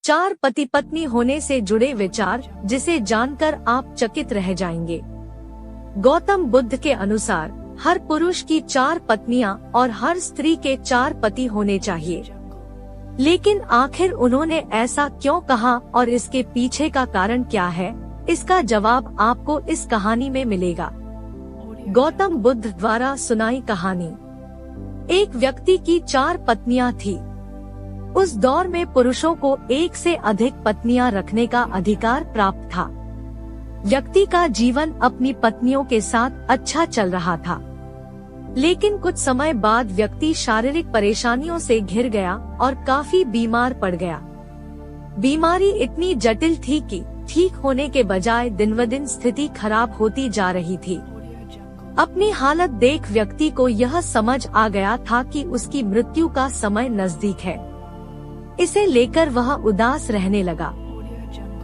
4 पति पत्नी होने से जुड़े विचार जिसे जानकर आप चकित रह जाएंगे। गौतम बुद्ध के अनुसार हर पुरुष की 4 पत्नियां और हर स्त्री के 4 पति होने चाहिए। लेकिन आखिर उन्होंने ऐसा क्यों कहा और इसके पीछे का कारण क्या है, इसका जवाब आपको इस कहानी में मिलेगा। गौतम बुद्ध द्वारा सुनाई कहानी। एक व्यक्ति की 4 पत्नियां थी। उस दौर में पुरुषों को 1 से अधिक पत्नियां रखने का अधिकार प्राप्त था। व्यक्ति का जीवन अपनी पत्नियों के साथ अच्छा चल रहा था, लेकिन कुछ समय बाद व्यक्ति शारीरिक परेशानियों से घिर गया और काफी बीमार पड़ गया। बीमारी इतनी जटिल थी कि ठीक होने के बजाय दिन-ब-दिन स्थिति खराब होती जा रही थी। अपनी हालत देख व्यक्ति को यह समझ आ गया था कि उसकी मृत्यु का समय नजदीक है। इसे लेकर वह उदास रहने लगा।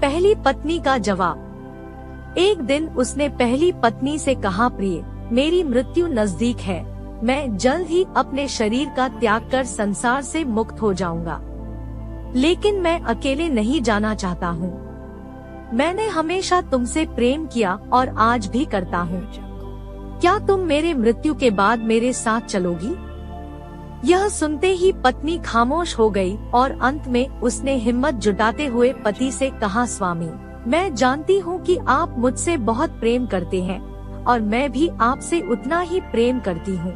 पहली पत्नी का जवाब। एक दिन उसने पहली पत्नी से कहा, प्रिय, मेरी मृत्यु नजदीक है। मैं जल्द ही अपने शरीर का त्याग कर संसार से मुक्त हो जाऊंगा, लेकिन मैं अकेले नहीं जाना चाहता हूँ। मैंने हमेशा तुमसे प्रेम किया और आज भी करता हूँ। क्या तुम मेरे मृत्यु के बाद मेरे साथ चलोगी? यह सुनते ही पत्नी खामोश हो गई और अंत में उसने हिम्मत जुटाते हुए पति से कहा, स्वामी, मैं जानती हूँ कि आप मुझसे बहुत प्रेम करते हैं और मैं भी आपसे उतना ही प्रेम करती हूँ,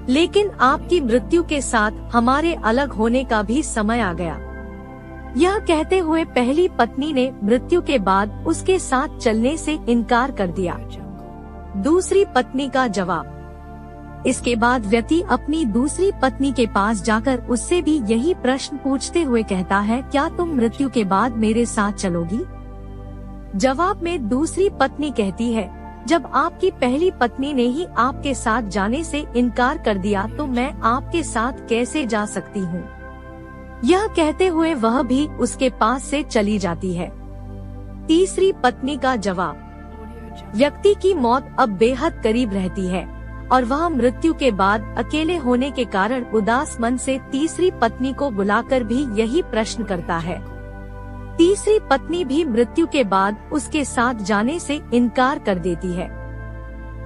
लेकिन आपकी मृत्यु के साथ हमारे अलग होने का भी समय आ गया। यह कहते हुए पहली पत्नी ने मृत्यु के बाद उसके साथ चलने से इनकार कर दिया। दूसरी पत्नी का जवाब। इसके बाद व्यक्ति अपनी दूसरी पत्नी के पास जाकर उससे भी यही प्रश्न पूछते हुए कहता है, क्या तुम मृत्यु के बाद मेरे साथ चलोगी? जवाब में दूसरी पत्नी कहती है, जब आपकी पहली पत्नी ने ही आपके साथ जाने से इनकार कर दिया तो मैं आपके साथ कैसे जा सकती हूँ? यह कहते हुए वह भी उसके पास से चली जाती है। तीसरी पत्नी का जवाब। व्यक्ति की मौत अब बेहद करीब रहती है और वह मृत्यु के बाद अकेले होने के कारण उदास मन से तीसरी पत्नी को बुलाकर भी यही प्रश्न करता है। तीसरी पत्नी भी मृत्यु के बाद उसके साथ जाने से इनकार कर देती है।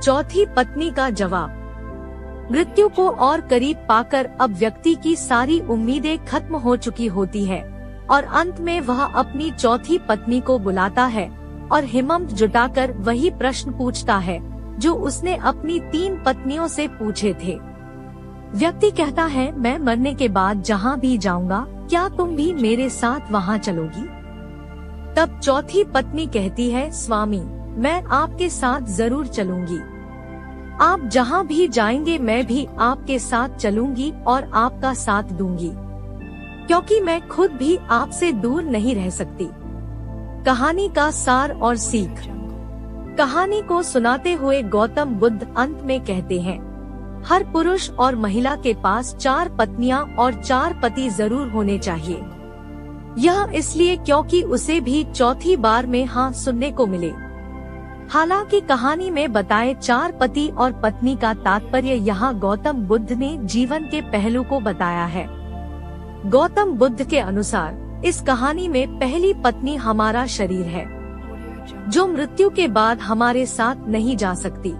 चौथी पत्नी का जवाब। मृत्यु को और करीब पाकर अब व्यक्ति की सारी उम्मीदें खत्म हो चुकी होती है और अंत में वह अपनी चौथी पत्नी को बुलाता है और हिम्मत जुटाकर वही प्रश्न पूछता है जो उसने अपनी 3 पत्नियों से पूछे थे। व्यक्ति कहता है, मैं मरने के बाद जहाँ भी जाऊँगा, क्या तुम भी मेरे साथ वहाँ चलोगी? तब चौथी पत्नी कहती है, स्वामी, मैं आपके साथ जरूर चलूंगी। आप जहाँ भी जाएंगे मैं भी आपके साथ चलूंगी और आपका साथ दूंगी, क्योंकि मैं खुद भी आपसे दूर नहीं रह सकती। कहानी का सार और सीख। कहानी को सुनाते हुए गौतम बुद्ध अंत में कहते हैं, हर पुरुष और महिला के पास 4 पत्नियां और 4 पति जरूर होने चाहिए। यह इसलिए क्योंकि उसे भी चौथी बार में हाँ सुनने को मिले। हालांकि कहानी में बताए 4 पति और पत्नी का तात्पर्य यहाँ गौतम बुद्ध ने जीवन के पहलू को बताया है। गौतम बुद्ध के अनुसार इस कहानी में पहली पत्नी हमारा शरीर है, जो मृत्यु के बाद हमारे साथ नहीं जा सकती।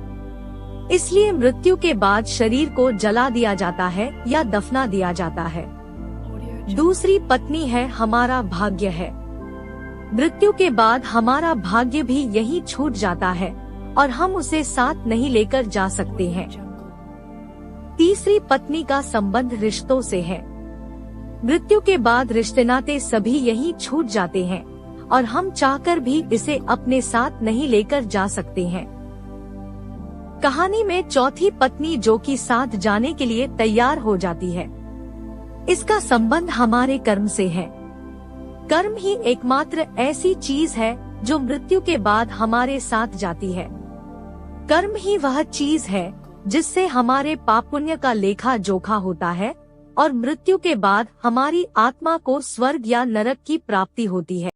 इसलिए मृत्यु के बाद शरीर को जला दिया जाता है या दफना दिया जाता है। दूसरी पत्नी है हमारा भाग्य है। मृत्यु के बाद हमारा भाग्य भी यहीं छूट जाता है और हम उसे साथ नहीं लेकर जा सकते हैं। तीसरी पत्नी का संबंध रिश्तों से है। मृत्यु के बाद रिश्ते नाते सभी यहीं छूट जाते हैं और हम चाहकर भी इसे अपने साथ नहीं लेकर जा सकते हैं। कहानी में चौथी पत्नी जो कि साथ जाने के लिए तैयार हो जाती है, इसका संबंध हमारे कर्म से है। कर्म ही एकमात्र ऐसी चीज है जो मृत्यु के बाद हमारे साथ जाती है। कर्म ही वह चीज है जिससे हमारे पाप पुण्य का लेखा जोखा होता है और मृत्यु के बाद हमारी आत्मा को स्वर्ग या नरक की प्राप्ति होती है।